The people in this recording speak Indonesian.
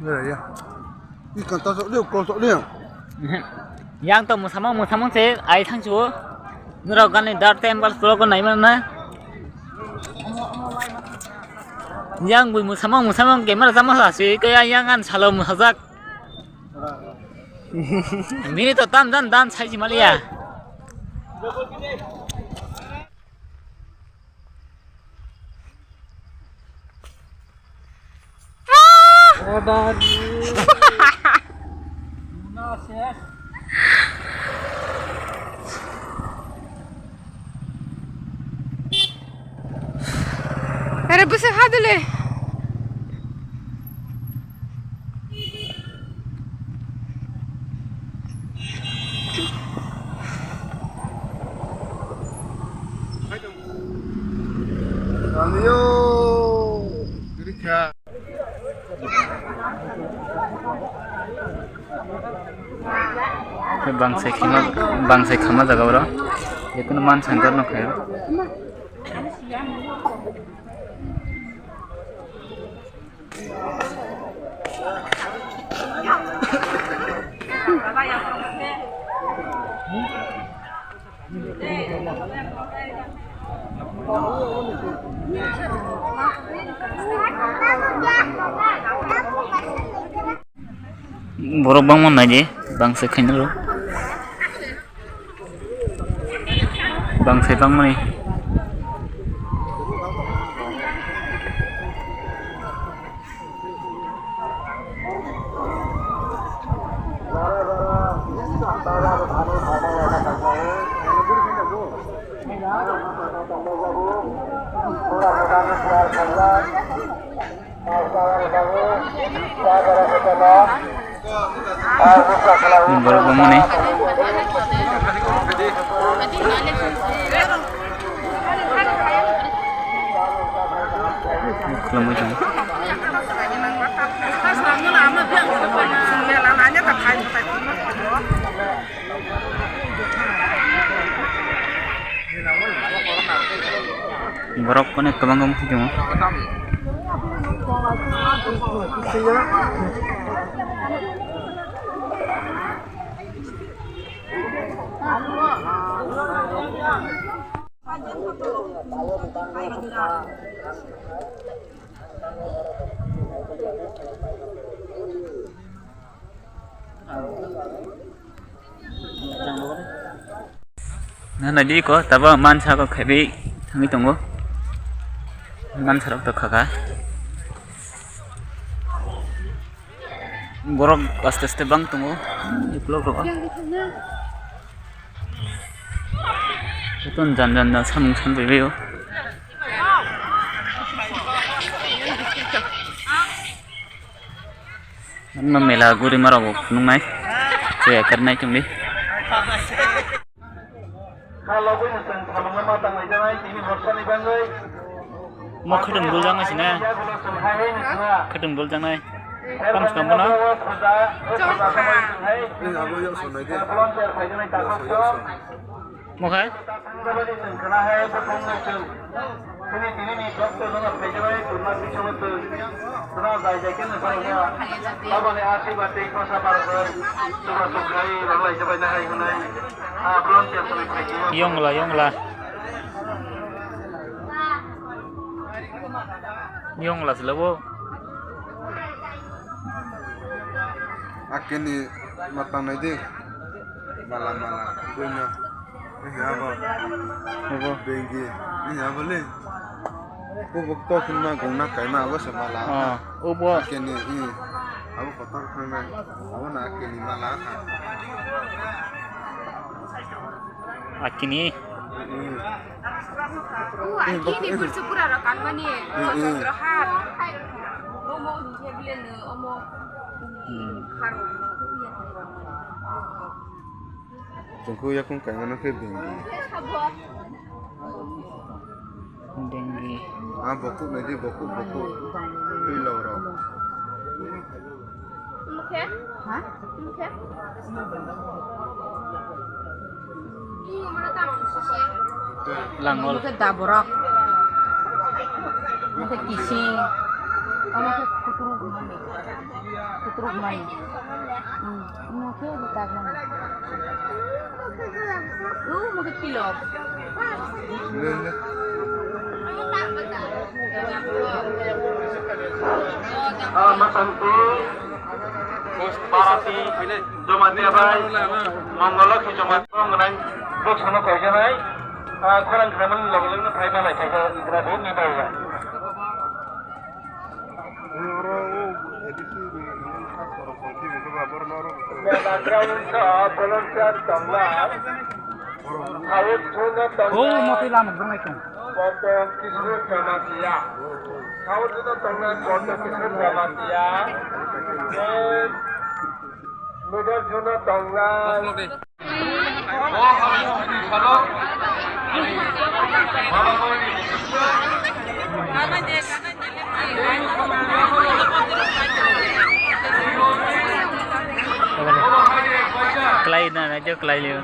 Đây này, đi cần tao số liệu. Yang to musamang se ai thang chu nura gan dar temple pro ko nai man na yang bui musamang gamer sama sa si kaya yang an salom hazak mini to dan sai ji malia Era bisa hadle. Ayo, kira bang se khama jaga bro ekun man sangkar no khayo borok bang mon naje bang se khaino ro bang se bang mani borok bang mani Kelamu jang. Borok konek kebangga mesti cuma. Nah, nadi ko, taba mansa ko khabi thangi tongo. Mansa rok to khaka. Borok aste bang tongo. Diplok ro. Beton jan na samung san bebeyo. Nama mela guri marago nungai. Saya karena itu nih. Kalau gue nesen sama ngematang aja nih, ini bosan nih bang gue. Mau kedeng dulu jangan sih nah. Kedeng dulu jangan. Kan suka mana? ini aku yang sana itu. Mau kan? Yong lah selalu. Akhirnya matang nanti malam punya ini apa bengi ini apa le aku waktu kena guna kaina aku semalam akhirnya ini aku kotor kena aku nak akhirnya malam Akhirnya Akhirnya bersepura rekan mani. Gerahan. Omo dia bilang omo harum. Jengku ya kung kaya na kay bengi. Dengi. Boku na di boku. Pilaw raw. Mukhe? Ha? Mukhe? Ini mana tahu sih? Langol. Mukhe daborok. Mukhe kising. Mukhe kuturu gumami. Tutruk man. Mungkin kita kan. Mungkin kilo. Lên Mas Santi, Parati, Jomati Abai, Mangolok, Jomati, Mengenai Buk Sono Kajanai, kurang keraman lalu Thai Malay Thai Idradu ni bawa. Background belum tanggal. Awak sudah tanggal. Mati lama bermain itu. Foto kisru Jamatia. Kau sudah tanggal foto kisru Jamatia. Mudah sudah tanggal. Oh, kalau Kelai na aja kelai liu.